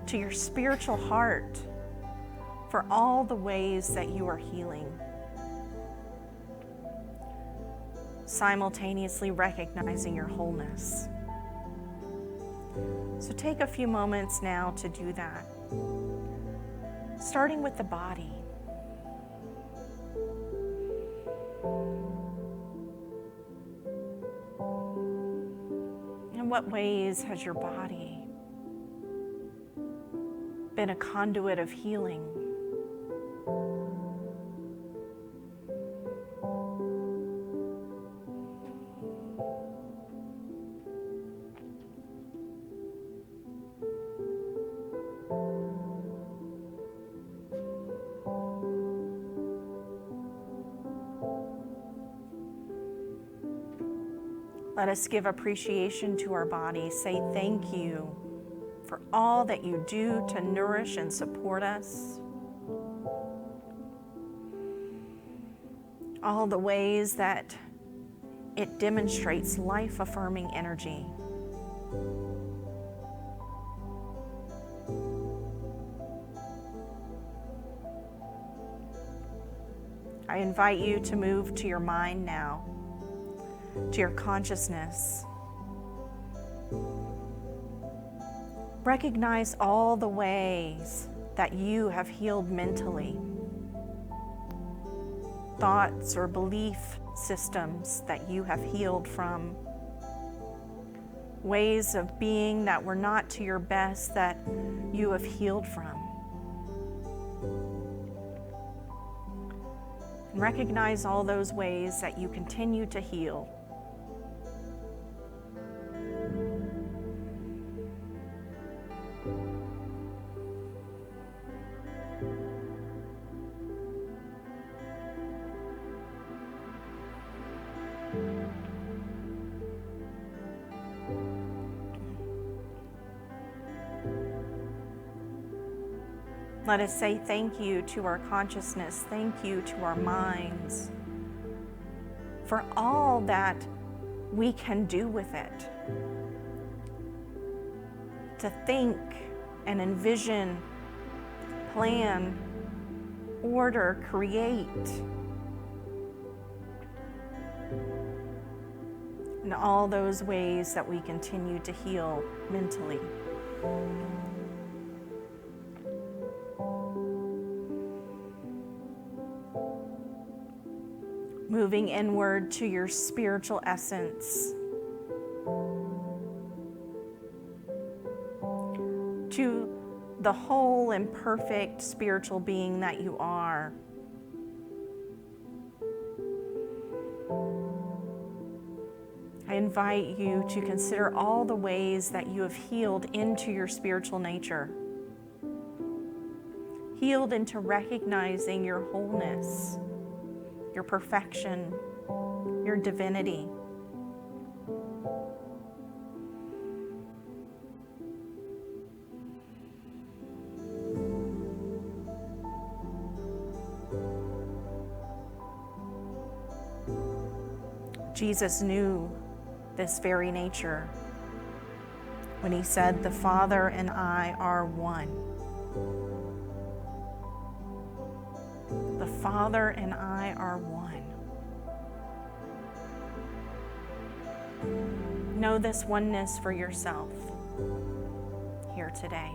to your spiritual heart for all the ways that you are healing. Simultaneously recognizing your wholeness. So take a few moments now to do that. Starting with the body. In what ways has your body been a conduit of healing? Let us give appreciation to our body. Say thank you for all that you do to nourish and support us. All the ways that it demonstrates life-affirming energy. I invite you to move to your mind now, to your consciousness. Recognize all the ways that you have healed mentally. Thoughts or belief systems that you have healed from. Ways of being that were not to your best that you have healed from. And recognize all those ways that you continue to heal. Let us say thank you to our consciousness, thank you to our minds for all that we can do with it. To think and envision, plan, order, create. In all those ways that we continue to heal mentally. Moving inward to your spiritual essence, to the whole and perfect spiritual being that you are. I invite you to consider all the ways that you have healed into your spiritual nature, healed into recognizing your wholeness, your perfection, your divinity. Jesus knew this very nature when he said, "The Father and I are one." The Father and I are one. Know this oneness for yourself here today.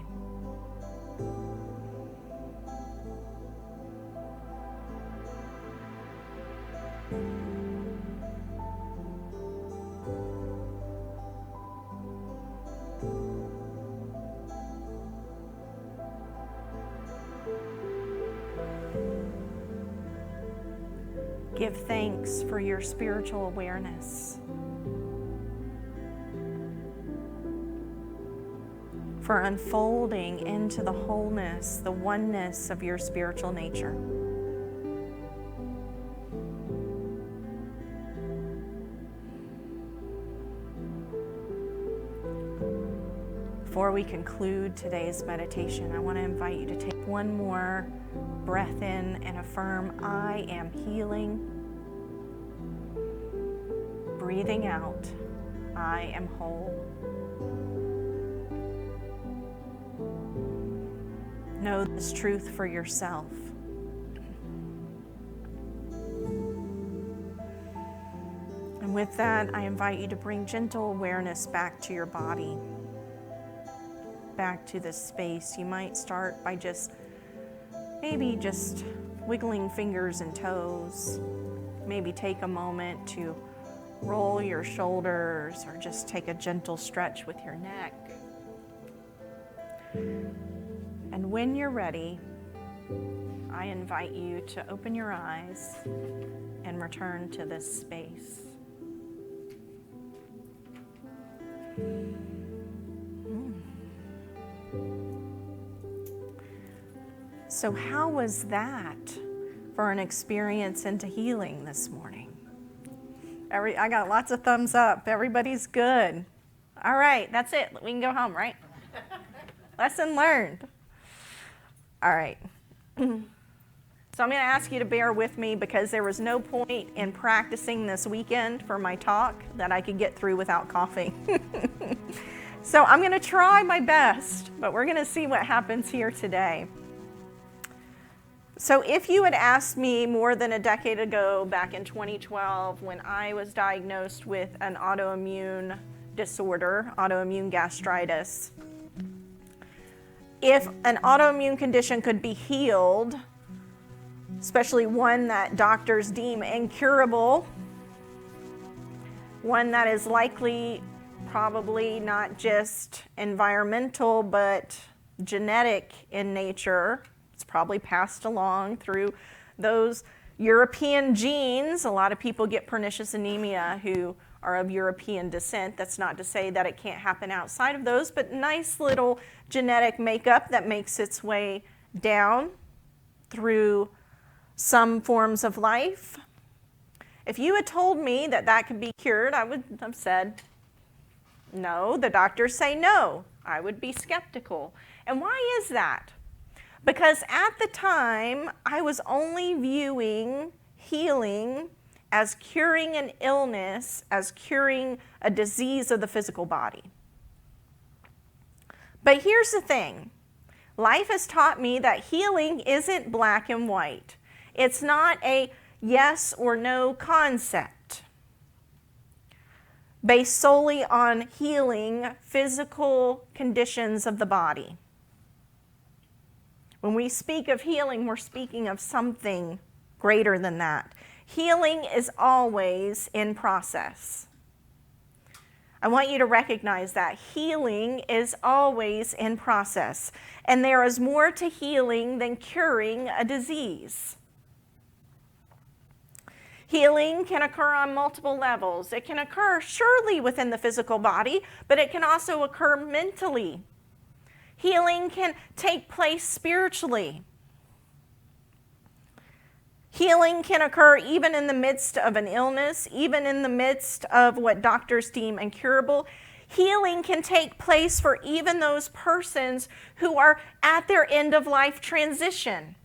Give thanks for your spiritual awareness, for unfolding into the wholeness, the oneness of your spiritual nature. Before we conclude today's meditation, I want to invite you to take one more breath in and affirm, "I am healing." Breathing out, "I am whole." Know this truth for yourself. And with that, I invite you to bring gentle awareness back to your body, back to this space. You might start by maybe just wiggling fingers and toes. Maybe take a moment to roll your shoulders or just take a gentle stretch with your neck. And when you're ready, I invite you to open your eyes and return to this space. So how was that for an experience into healing this morning? I got lots of thumbs up. Everybody's good. All right, that's it. We can go home, right? Lesson learned. All right. So I'm going to ask you to bear with me because there was no point in practicing this weekend for my talk that I could get through without coughing. So I'm going to try my best, but we're going to see what happens here today. So if you had asked me more than a decade ago, back in 2012, when I was diagnosed with an autoimmune disorder, autoimmune gastritis, if an autoimmune condition could be healed, especially one that doctors deem incurable, one that is likely probably not just environmental but genetic in nature, it's probably passed along through those European genes. A lot of people get pernicious anemia who are of European descent. That's not to say that it can't happen outside of those, but nice little genetic makeup that makes its way down through some forms of life. If you had told me that that could be cured, I would have said, no. The doctors say no. I would be skeptical. And why is that? Because at the time, I was only viewing healing as curing an illness, as curing a disease of the physical body. But here's the thing. Life has taught me that healing isn't black and white. It's not a yes or no concept based solely on healing physical conditions of the body. When we speak of healing, we're speaking of something greater than that. Healing is always in process. I want you to recognize that healing is always in process, and there is more to healing than curing a disease. Healing can occur on multiple levels. It can occur surely within the physical body, but it can also occur mentally. Healing can take place spiritually. Healing can occur even in the midst of an illness, even in the midst of what doctors deem incurable. Healing can take place for even those persons who are at their end of life transition.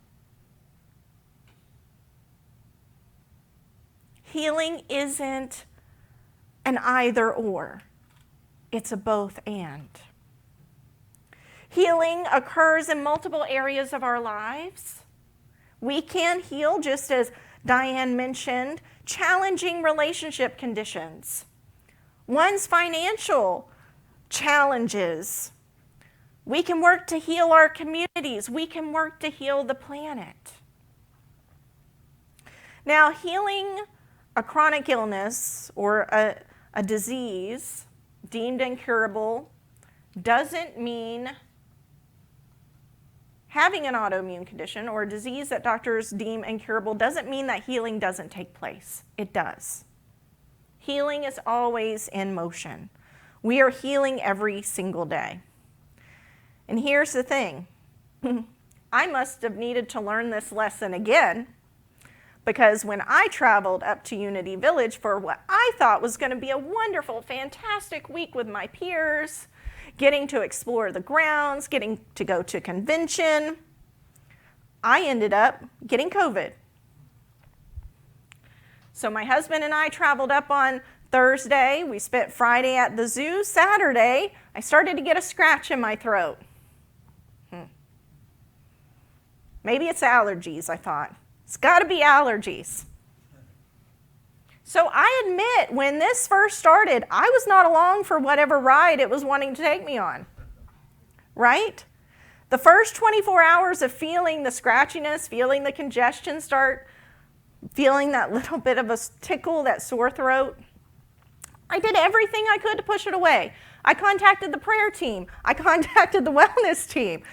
Healing isn't an either or. It's a both and. Healing occurs in multiple areas of our lives. We can heal, just as Diane mentioned, challenging relationship conditions. One's financial challenges. We can work to heal our communities. We can work to heal the planet. Now, healing a chronic illness or a disease deemed incurable doesn't mean having an autoimmune condition or a disease that doctors deem incurable doesn't mean that healing doesn't take place. It does. Healing is always in motion. We are healing every single day. And here's the thing. I must have needed to learn this lesson again, because when I traveled up to Unity Village for what I thought was going to be a wonderful, fantastic week with my peers, getting to explore the grounds, getting to go to convention, I ended up getting COVID. So my husband and I traveled up on Thursday. We spent Friday at the zoo. Saturday, I started to get a scratch in my throat. Maybe it's allergies, I thought. It's got to be allergies. So I admit, when this first started, I was not along for whatever ride it was wanting to take me on, right? The first 24 hours of feeling the scratchiness, feeling the congestion start, feeling that little bit of a tickle, that sore throat, I did everything I could to push it away. I contacted the prayer team. I contacted the wellness team.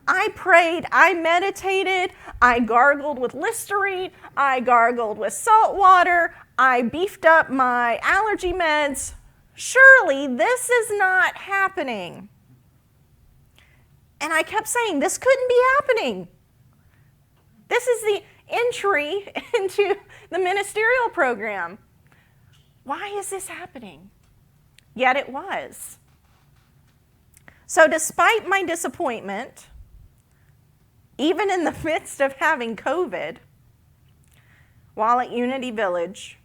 I prayed, I meditated, I gargled with Listerine, I gargled with salt water, I beefed up my allergy meds. Surely this is not happening. And I kept saying, this couldn't be happening. This is the entry into the ministerial program. Why is this happening? Yet it was. So despite my disappointment, even in the midst of having COVID, while at Unity Village,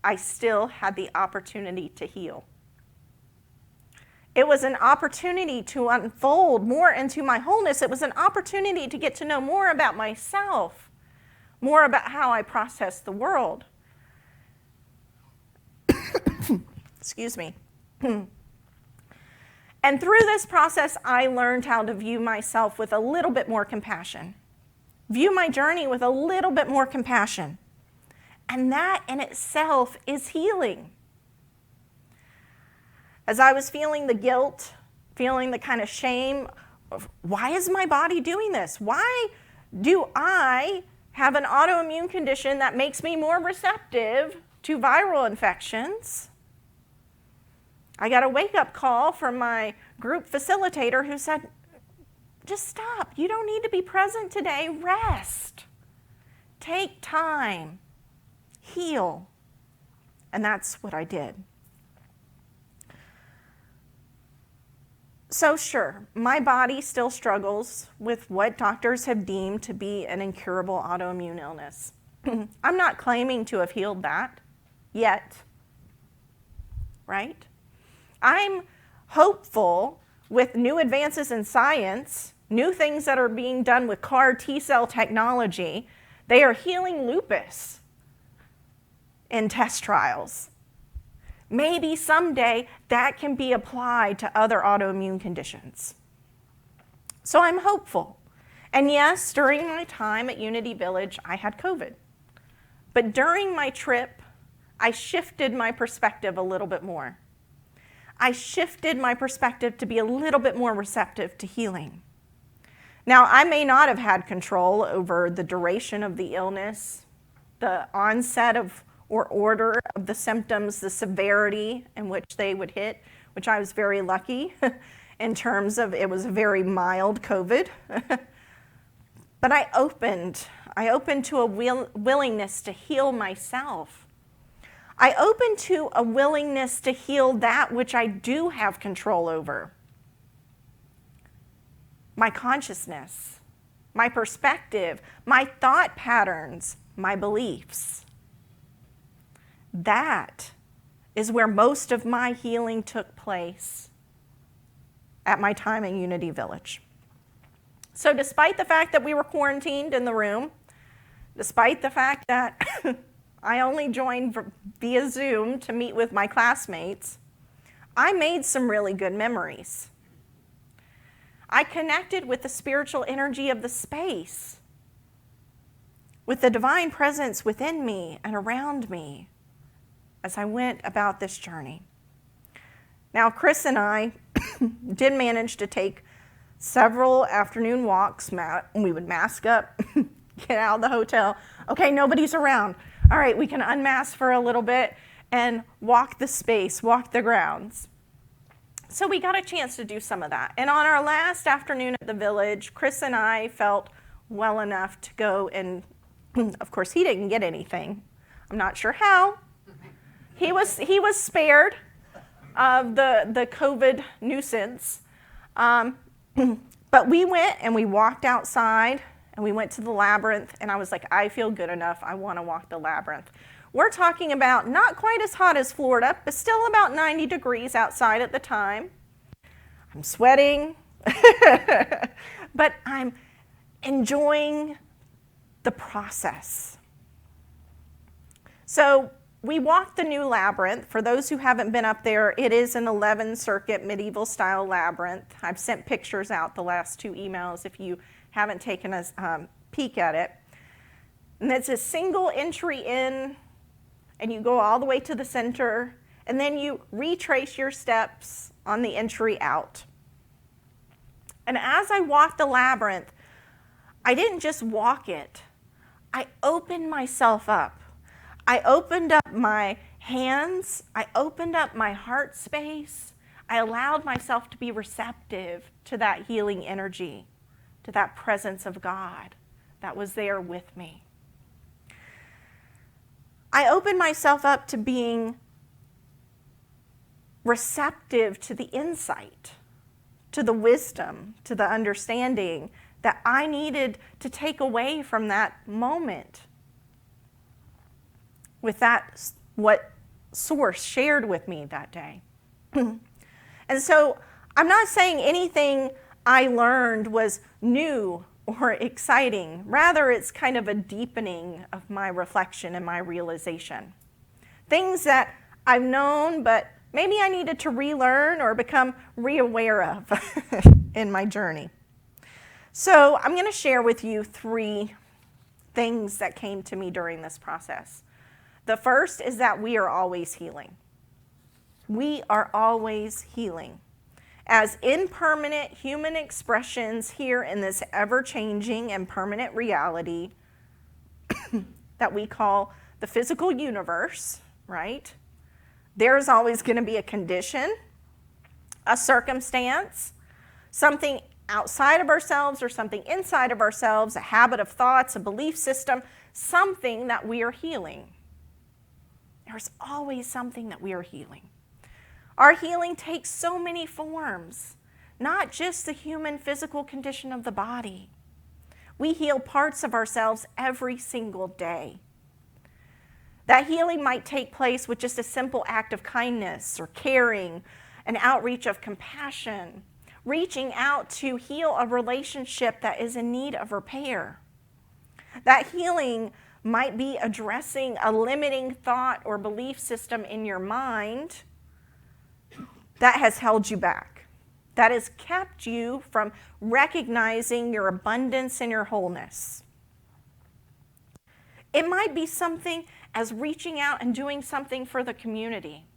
I still had the opportunity to heal. It was an opportunity to unfold more into my wholeness. It was an opportunity to get to know more about myself, more about how I process the world. Excuse me. And through this process, I learned how to view myself with a little bit more compassion. View my journey with a little bit more compassion. And that in itself is healing. As I was feeling the guilt, feeling the kind of shame of, why is my body doing this? Why do I have an autoimmune condition that makes me more receptive to viral infections? I got a wake-up call from my group facilitator who said, just stop. You don't need to be present today. Rest. Take time. Heal. And that's what I did. So sure, my body still struggles with what doctors have deemed to be an incurable autoimmune illness. I'm not claiming to have healed that yet, right? I'm hopeful with new advances in science, new things that are being done with CAR T-cell technology. They are healing lupus in test trials. Maybe someday that can be applied to other autoimmune conditions. So I'm hopeful. And yes, during my time at Unity Village, I had COVID. But during my trip, I shifted my perspective a little bit more. I shifted my perspective to be a little bit more receptive to healing. Now, I may not have had control over the duration of the illness, the onset of or order of the symptoms, the severity in which they would hit, which I was very lucky in terms of it was a very mild COVID. But I opened to a willingness to heal myself. I opened to a willingness to heal that which I do have control over. My consciousness, my perspective, my thought patterns, my beliefs. That is where most of my healing took place at my time in Unity Village. So despite the fact that we were quarantined in the room, despite the fact that I only joined via Zoom to meet with my classmates, I made some really good memories. I connected with the spiritual energy of the space, with the divine presence within me and around me as I went about this journey. Now, Chris and I did manage to take several afternoon walks. We would mask up, get out of the hotel. Okay, nobody's around. All right, we can unmask for a little bit and walk the space, walk the grounds. So we got a chance to do some of that. And on our last afternoon at the village, Chris and I felt well enough to go and, of course, he didn't get anything. I'm not sure how. He was spared of the COVID nuisance. But we went and we walked outside and we went to the labyrinth, and I was like, I feel good enough. I want to walk the labyrinth. We're talking about not quite as hot as Florida, but still about 90 degrees outside at the time. I'm sweating, but I'm enjoying the process. So we walked the new labyrinth. For those who haven't been up there, it is an 11-circuit medieval-style labyrinth. I've sent pictures out the last 2 emails if you haven't taken a peek at it. And it's a single entry in, and you go all the way to the center, and then you retrace your steps on the entry out. And as I walked the labyrinth, I didn't just walk it. I opened myself up. I opened up my hands. I opened up my heart space. I allowed myself to be receptive to that healing energy, to that presence of God that was there with me. I opened myself up to being receptive to the insight, to the wisdom, to the understanding that I needed to take away from that moment with that, what Source shared with me that day. And so I'm not saying anything I learned was new or exciting. Rather, it's kind of a deepening of my reflection and my realization. Things that I've known, but maybe I needed to relearn or become re-aware of in my journey. So I'm going to share with you 3 things that came to me during this process. The first is that we are always healing. We are always healing. As impermanent human expressions here in this ever-changing and permanent reality that we call the physical universe, right? There's always going to be a condition, a circumstance, something outside of ourselves or something inside of ourselves, a habit of thoughts, a belief system, something that we are healing. There's always something that we are healing. Our healing takes so many forms, not just the human physical condition of the body. We heal parts of ourselves every single day. That healing might take place with just a simple act of kindness or caring, an outreach of compassion, reaching out to heal a relationship that is in need of repair. That healing might be addressing a limiting thought or belief system in your mind that has held you back, that has kept you from recognizing your abundance and your wholeness. It might be something as reaching out and doing something for the community.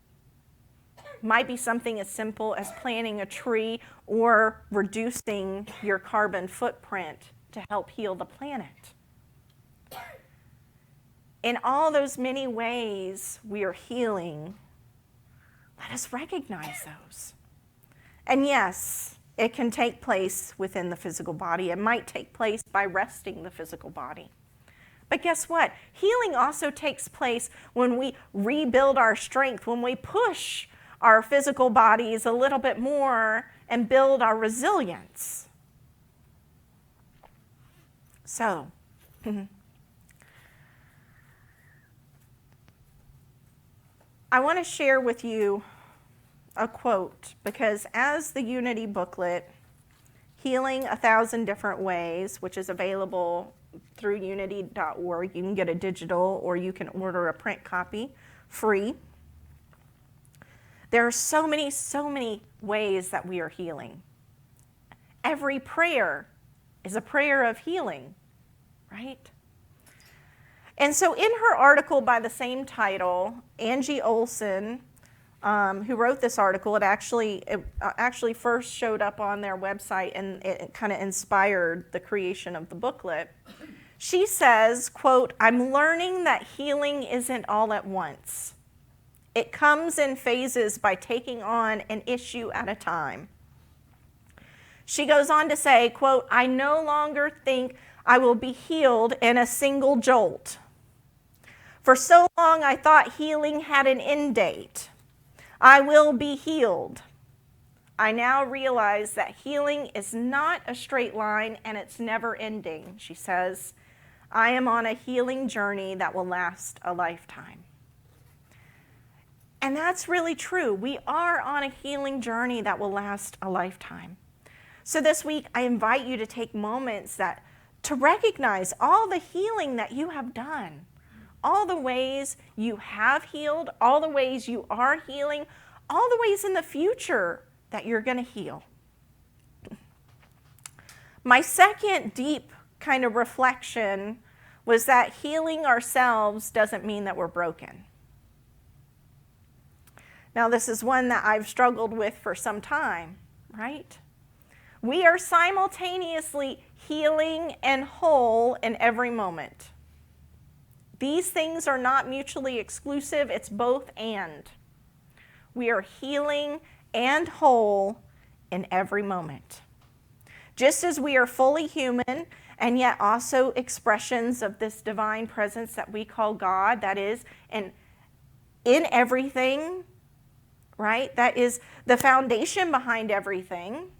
It might be something as simple as planting a tree or reducing your carbon footprint to help heal the planet. In all those many ways we are healing, let us recognize those. And yes, it can take place within the physical body. It might take place by resting the physical body. But guess what? Healing also takes place when we rebuild our strength, when we push our physical bodies a little bit more and build our resilience. So, I want to share with you a quote, because as the Unity booklet, Healing 1,000 Different Ways, which is available through unity.org, you can get a digital or you can order a print copy free. There are so many ways that we are healing. Every prayer is a prayer of healing, right? And so in her article by the same title, Angie Olson, who wrote this article, it actually first showed up on their website and it kind of inspired the creation of the booklet. She says, quote, "I'm learning that healing isn't all at once. It comes in phases by taking on an issue at a time." She goes on to say, quote, "I no longer think I will be healed in a single jolt. For so long I thought healing had an end date. I will be healed. I now realize that healing is not a straight line and it's never ending," she says. "I am on a healing journey that will last a lifetime." And that's really true. We are on a healing journey that will last a lifetime. So this week, I invite you to take moments that to recognize all the healing that you have done, all the ways you have healed, all the ways you are healing, all the ways in the future that you're going to heal. My second deep kind of reflection was that healing ourselves doesn't mean that we're broken. Now, this is one that I've struggled with for some time, right? We are simultaneously healing and whole in every moment. These things are not mutually exclusive, it's both and. We are healing and whole in every moment. Just as we are fully human and yet also expressions of this divine presence that we call God, that is in everything, right? That is the foundation behind everything.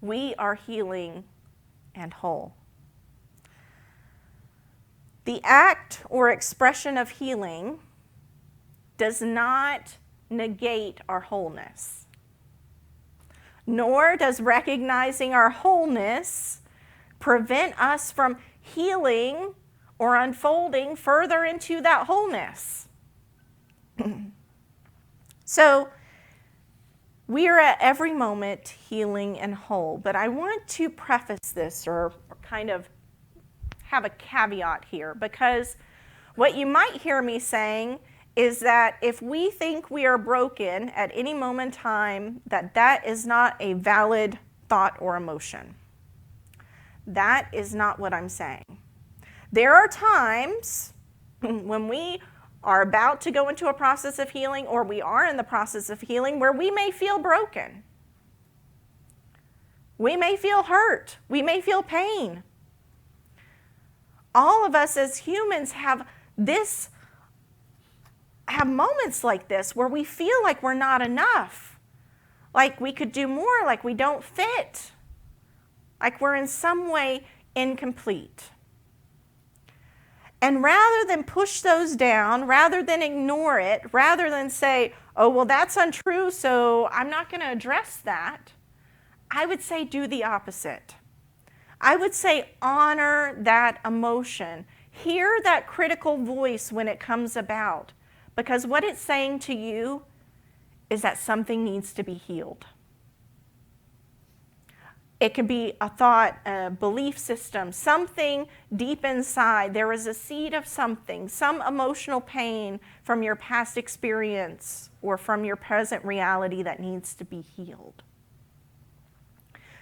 We are healing and whole. The act or expression of healing does not negate our wholeness, nor does recognizing our wholeness prevent us from healing or unfolding further into that wholeness. So, we are at every moment healing and whole, but I want to preface this or kind of have a caveat here, because what you might hear me saying is that if we think we are broken at any moment in time, that is not a valid thought or emotion. That is not what I'm saying. There are times when we are about to go into a process of healing, or we are in the process of healing, where we may feel broken. We may feel hurt. We may feel pain. All of us as humans have moments like this where we feel like we're not enough, like we could do more, like we don't fit, like we're in some way incomplete. And rather than push those down, rather than ignore it, rather than say, oh, well, that's untrue, so I'm not going to address that, I would say do the opposite. I would say honor that emotion. Hear that critical voice when it comes about, because what it's saying to you is that something needs to be healed. It could be a thought, a belief system, something deep inside. There is a seed of something, some emotional pain from your past experience or from your present reality that needs to be healed.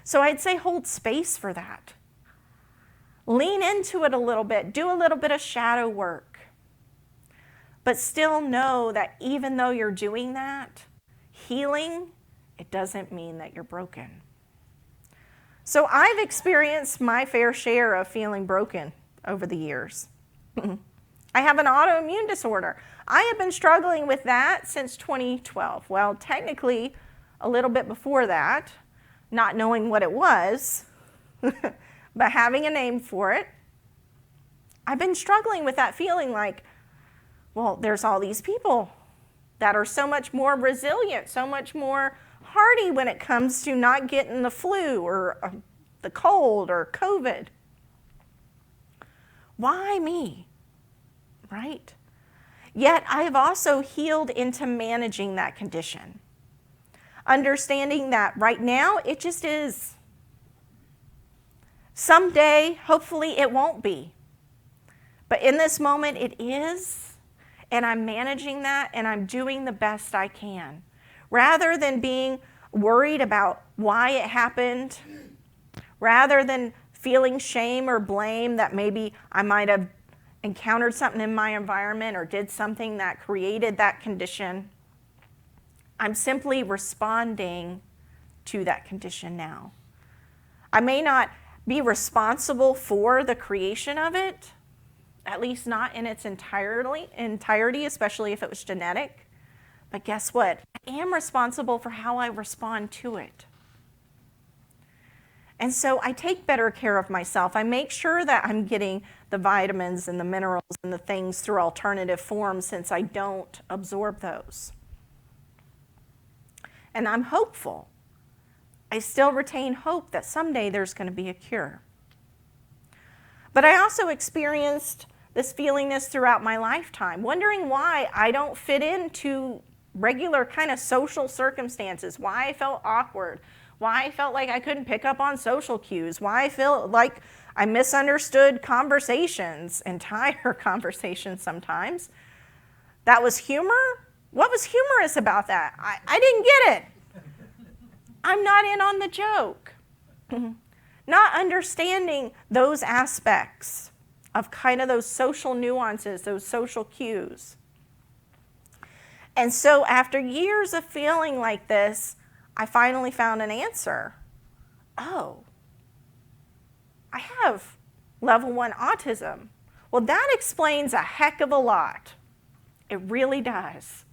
So I'd say hold space for that. Lean into it a little bit. Do a little bit of shadow work. But still know that even though you're doing that, healing, it doesn't mean that you're broken. So I've experienced my fair share of feeling broken over the years. I have an autoimmune disorder. I have been struggling with that since 2012. Well, technically, a little bit before that, not knowing what it was, but having a name for it. I've been struggling with that feeling like, well, there's all these people that are so much more resilient, so much more hardy when it comes to not getting the flu or the cold or COVID. Why me? Right? Yet I have also healed into managing that condition. Understanding that right now it just is. Someday, hopefully it won't be. But in this moment it is, and I'm managing that and I'm doing the best I can. Rather than being worried about why it happened, rather than feeling shame or blame that maybe I might have encountered something in my environment or did something that created that condition, I'm simply responding to that condition now. I may not be responsible for the creation of it, at least not in its entirety, especially if it was genetic. But guess what? I am responsible for how I respond to it. And so I take better care of myself. I make sure that I'm getting the vitamins and the minerals and the things through alternative forms, since I don't absorb those. And I'm hopeful. I still retain hope that someday there's going to be a cure. But I also experienced this feelingness throughout my lifetime, wondering why I don't fit into regular kind of social circumstances, why I felt awkward, why I felt like I couldn't pick up on social cues, why I felt like I misunderstood conversations, entire conversations sometimes. That was humor? What was humorous about that? I didn't get it. I'm not in on the joke. Not understanding those aspects of kind of those social nuances, those social cues. And so after years of feeling like this, I finally found an answer. Oh, I have level 1 autism. Well, that explains a heck of a lot. It really does.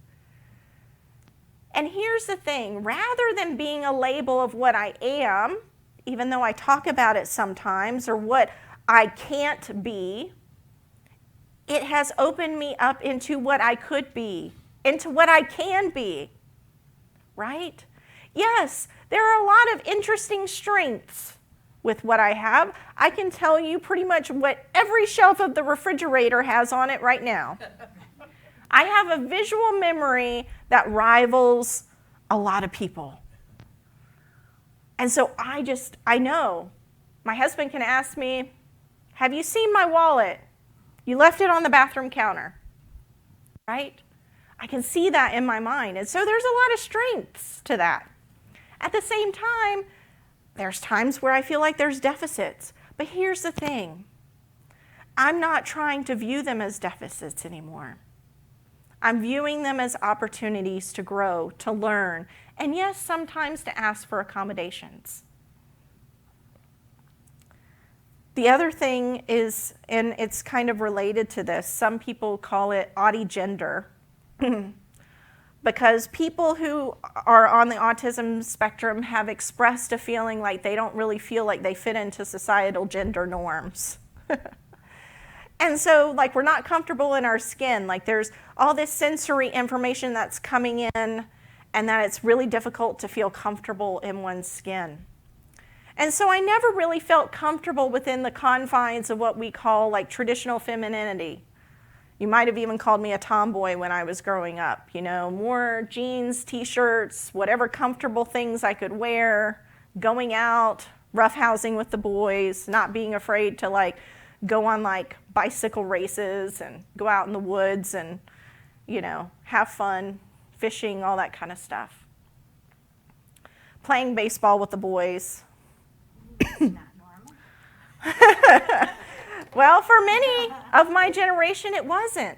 And here's the thing, rather than being a label of what I am, even though I talk about it sometimes, or what I can't be, it has opened me up into what I could be, into what I can be, right? Yes, there are a lot of interesting strengths with what I have. I can tell you pretty much what every shelf of the refrigerator has on it right now. I have a visual memory that rivals a lot of people. And so I know. My husband can ask me, have you seen my wallet? You left it on the bathroom counter, right? I can see that in my mind. And so there's a lot of strengths to that. At the same time, there's times where I feel like there's deficits. But here's the thing. I'm not trying to view them as deficits anymore. I'm viewing them as opportunities to grow, to learn, and yes, sometimes to ask for accommodations. The other thing is, and it's kind of related to this, some people call it autigender, because people who are on the autism spectrum have expressed a feeling like they don't really feel like they fit into societal gender norms. And so, like, we're not comfortable in our skin. Like, there's all this sensory information that's coming in, and that it's really difficult to feel comfortable in one's skin. And so I never really felt comfortable within the confines of what we call, like, traditional femininity. You might have even called me a tomboy when I was growing up. You know, more jeans, t-shirts, whatever comfortable things I could wear, going out, roughhousing with the boys, not being afraid to, like, go on like bicycle races and go out in the woods and, you know, have fun, fishing, all that kind of stuff. Playing baseball with the boys. Not normal. Well, for many of my generation, it wasn't.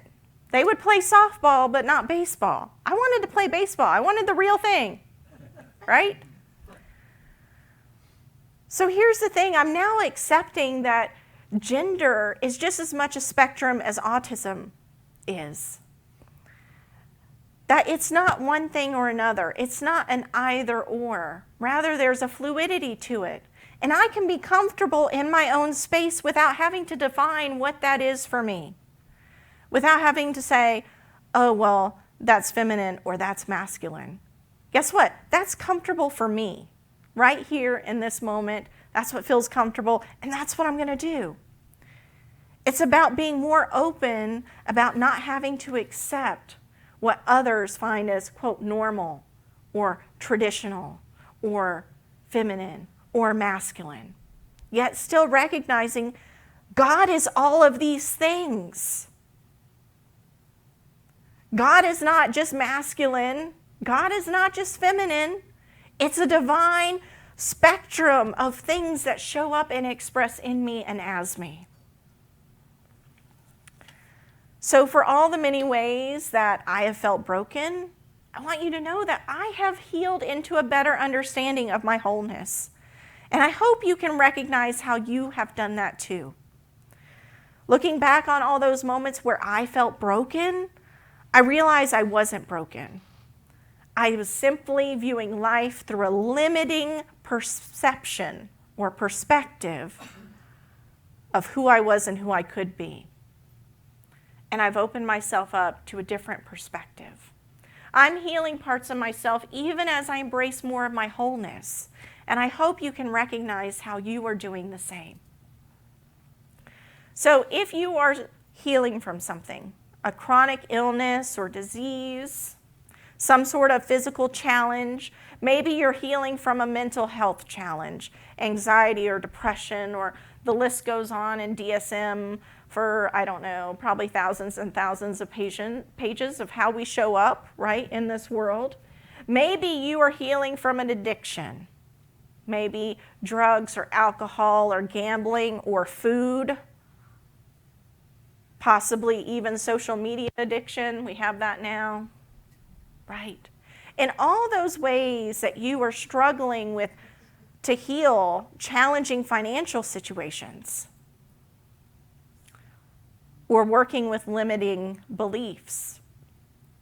They would play softball, but not baseball. I wanted to play baseball. I wanted the real thing, right? So here's the thing. I'm now accepting that gender is just as much a spectrum as autism is. That it's not one thing or another. It's not an either or. Rather, there's a fluidity to it. And I can be comfortable in my own space without having to define what that is for me. Without having to say, oh, well, that's feminine or that's masculine. Guess what? That's comfortable for me. Right here in this moment, that's what feels comfortable, and that's what I'm going to do. It's about being more open, about not having to accept what others find as, quote, normal or traditional or feminine or masculine. Yet still recognizing God is all of these things. God is not just masculine. God is not just feminine. It's a divine spectrum of things that show up and express in me and as me. So for all the many ways that I have felt broken, I want you to know that I have healed into a better understanding of my wholeness. And I hope you can recognize how you have done that too. Looking back on all those moments where I felt broken, I realized I wasn't broken. I was simply viewing life through a limiting perception or perspective of who I was and who I could be. And I've opened myself up to a different perspective. I'm healing parts of myself even as I embrace more of my wholeness. And I hope you can recognize how you are doing the same. So if you are healing from something, a chronic illness or disease, some sort of physical challenge, maybe you're healing from a mental health challenge, anxiety or depression, or the list goes on in DSM for, I don't know, probably thousands and thousands of pages of how we show up, right, in this world. Maybe you are healing from an addiction, maybe drugs or alcohol or gambling or food, possibly even social media addiction. We have that now, right? In all those ways that you are struggling with to heal challenging financial situations, or working with limiting beliefs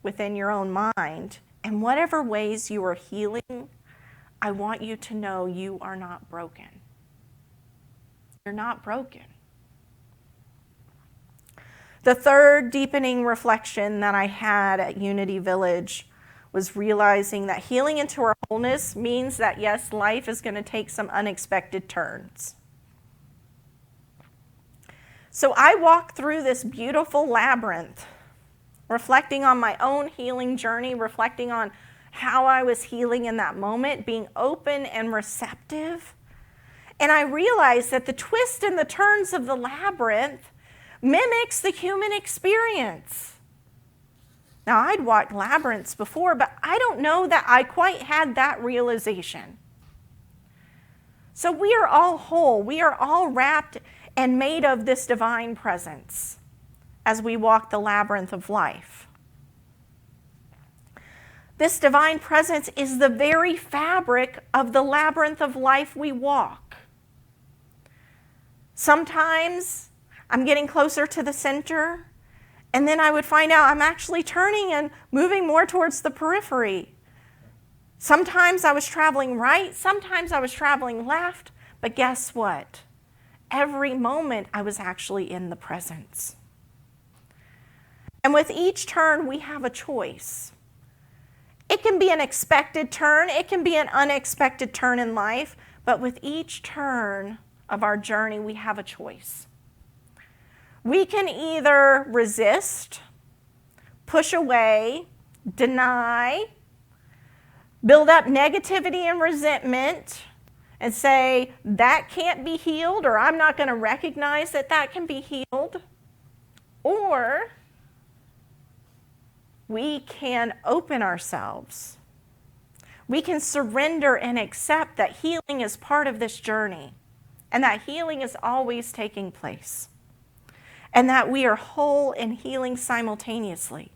within your own mind, in whatever ways you are healing, I want you to know you are not broken. You're not broken. The third deepening reflection that I had at Unity Village was realizing that healing into our wholeness means that, yes, life is going to take some unexpected turns. So I walked through this beautiful labyrinth, reflecting on my own healing journey, reflecting on how I was healing in that moment, being open and receptive. And I realized that the twists and the turns of the labyrinth mimics the human experience. Now, I'd walked labyrinths before, but I don't know that I quite had that realization. So we are all whole. We are all wrapped and made of this divine presence as we walk the labyrinth of life. This divine presence is the very fabric of the labyrinth of life we walk. Sometimes I'm getting closer to the center, and then I would find out I'm actually turning and moving more towards the periphery. Sometimes I was traveling right, sometimes I was traveling left, but guess what? Every moment I was actually in the presence. And with each turn, we have a choice. It can be an expected turn, it can be an unexpected turn in life, but with each turn of our journey, we have a choice. We can either resist, push away, deny, build up negativity and resentment, and say, that can't be healed, or I'm not going to recognize that that can be healed. Or we can open ourselves. We can surrender and accept that healing is part of this journey, and that healing is always taking place, and that we are whole and healing simultaneously.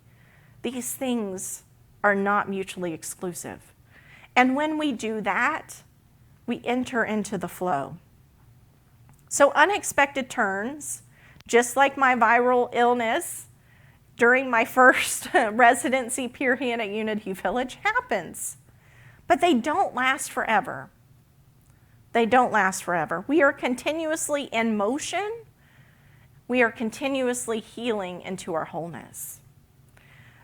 These things are not mutually exclusive. And when we do that, we enter into the flow. So unexpected turns, just like my viral illness during my first residency period at Unity Village, happens. But they don't last forever. They don't last forever. We are continuously in motion. We are continuously healing into our wholeness.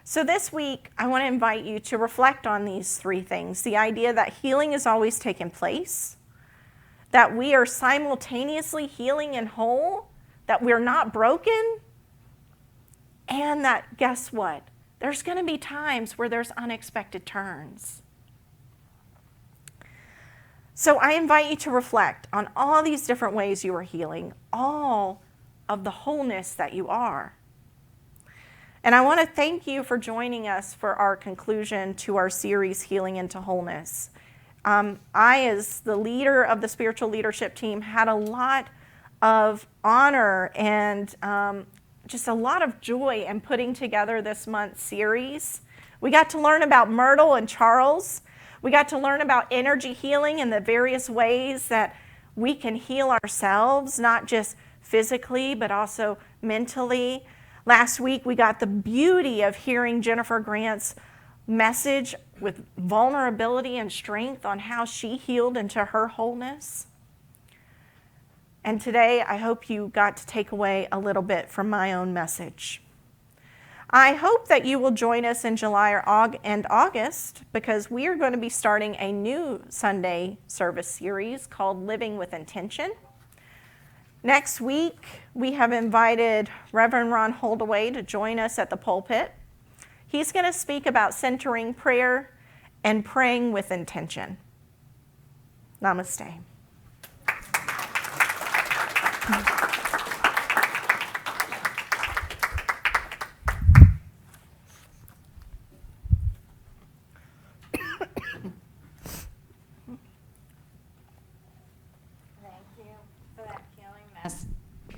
So this week, I want to invite you to reflect on these three things. The idea that healing is always taking place, that we are simultaneously healing and whole, that we're not broken, and that, guess what? There's going to be times where there's unexpected turns. So I invite you to reflect on all these different ways you are healing, all of the wholeness that you are. And I want to thank you for joining us for our conclusion to our series, Healing into Wholeness. I, as the leader of the spiritual leadership team, had a lot of honor and just a lot of joy in putting together this month's series. We got to learn about Myrtle and Charles. We got to learn about energy healing and the various ways that we can heal ourselves, not just physically, but also mentally. Last week, we got the beauty of hearing Jennifer Grant's message with vulnerability and strength on how she healed into her wholeness. And today, I hope you got to take away a little bit from my own message. I hope that you will join us in July and August, because we are going to be starting a new Sunday service series called Living with Intention. Next week, we have invited Reverend Ron Holdaway to join us at the pulpit. He's going to speak about centering prayer and praying with intention. Namaste.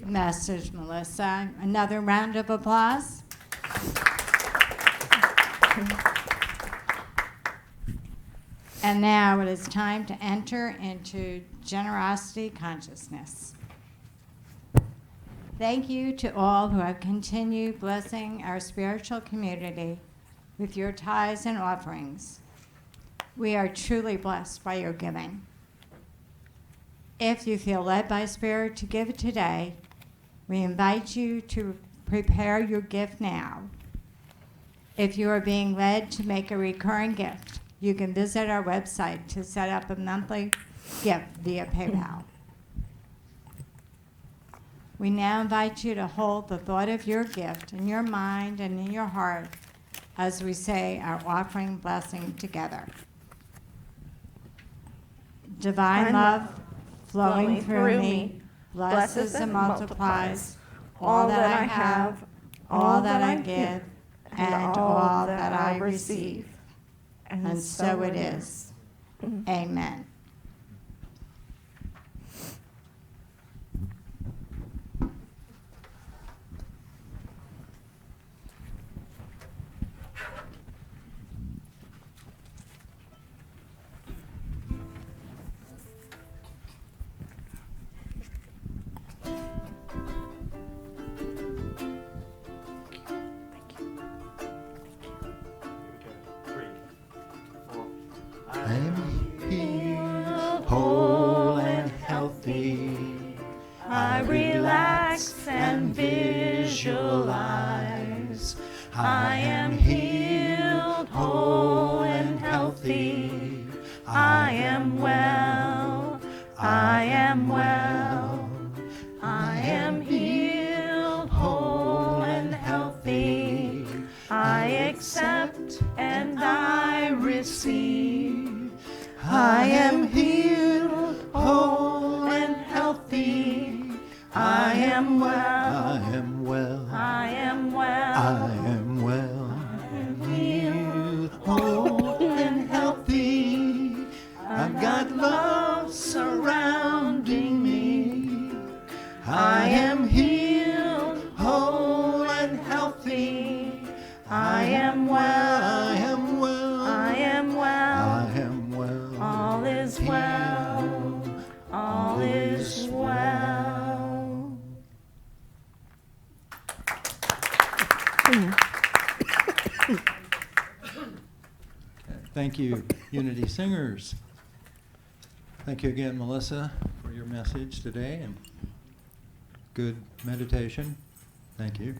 Message, Melissa. Another round of applause. And now it is time to enter into generosity consciousness. Thank you to all who have continued blessing our spiritual community with your tithes and offerings. We are truly blessed by your giving. If you feel led by Spirit to give today, we invite you to prepare your gift now. If you are being led to make a recurring gift, you can visit our website to set up a monthly gift via PayPal. We now invite you to hold the thought of your gift in your mind and in your heart as we say our offering blessing together. Divine love flowing through me, blesses and multiplies all that I have, all that I give, and all that I receive. And so it is. Amen. I'm healed, whole and healthy. I relax and visualize. I am healed, whole and healthy. I am well. I am well. I am healed, whole and healthy. I accept and I receive. I am healed, whole and healthy. I am well. I am well. I am well. I am well. I am healed, whole and healthy. I've got love surrounding me. I am healed, whole and healthy. I am well. I am well. I am well. I am well. All is well. All is well. Thank you, Unity Singers. Thank you again, Melissa, for your message today and good meditation. Thank you.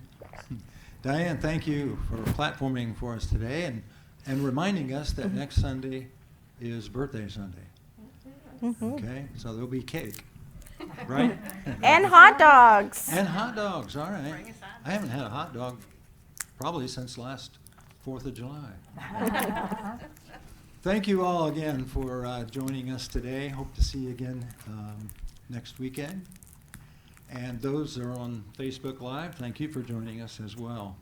Diane, thank you for platforming for us today and reminding us that next Sunday is birthday Sunday. Okay, so there'll be cake, right? And hot dogs. And hot dogs, all right. I haven't had a hot dog probably since last 4th of July. Thank you all again for joining us today. Hope to see you again next weekend. And those that are on Facebook Live, thank you for joining us as well.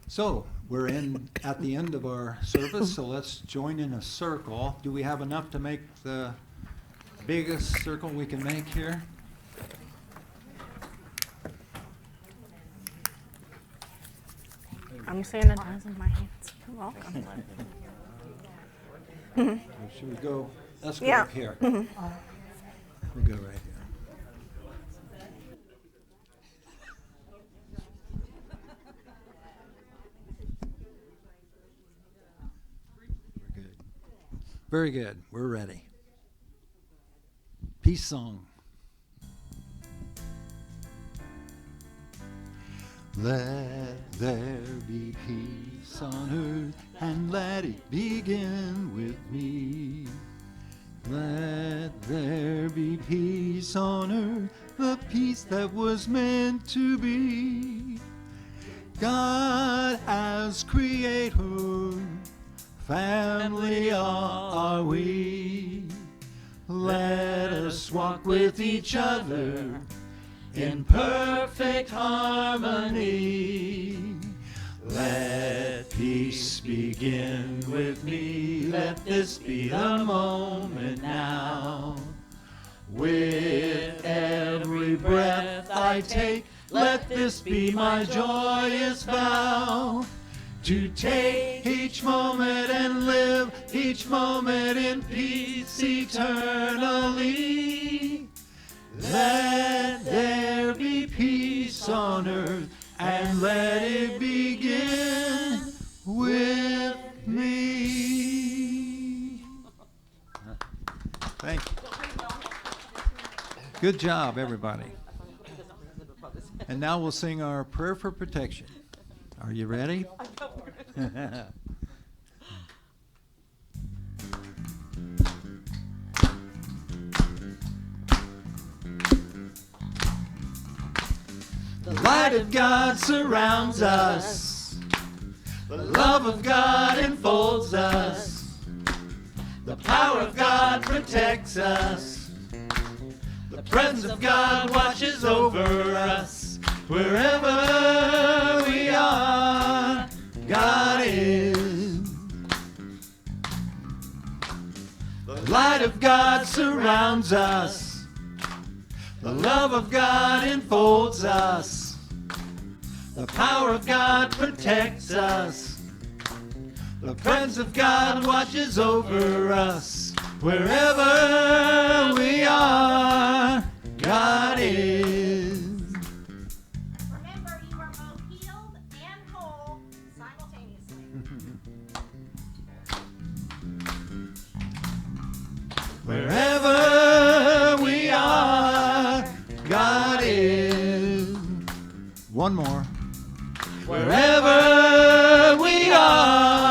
So we're at the end of our service, so let's join in a circle. Do we have enough to make the biggest circle we can make here? I'm sanitizing my hands. You're welcome. Should we go? Let's go Yeah. up here. We'll go right here. We're good. Very good. We're ready. Peace song. Let there be peace on earth, and let it begin with me. Let there be peace on earth, the peace that was meant to be. God as creator, family are we. Let us walk with each other in perfect harmony. Let peace begin with me. Let this be the moment now. With every breath I take, let this be my joyous vow. To take each moment and live each moment in peace eternally. Let there be peace on earth, and let it begin with me. Thank you. Good job, everybody. And now we'll sing our prayer for protection. Are you ready? The light of God surrounds us. The love of God enfolds us. The power of God protects us. The presence of God watches over us. Wherever we are, God is. The light of God surrounds us. The love of God enfolds us. The power of God protects us. The presence of God watches over us. Wherever we are, God is. Remember, you are both healed and whole simultaneously. Wherever we are, God is. One more. Wherever we are,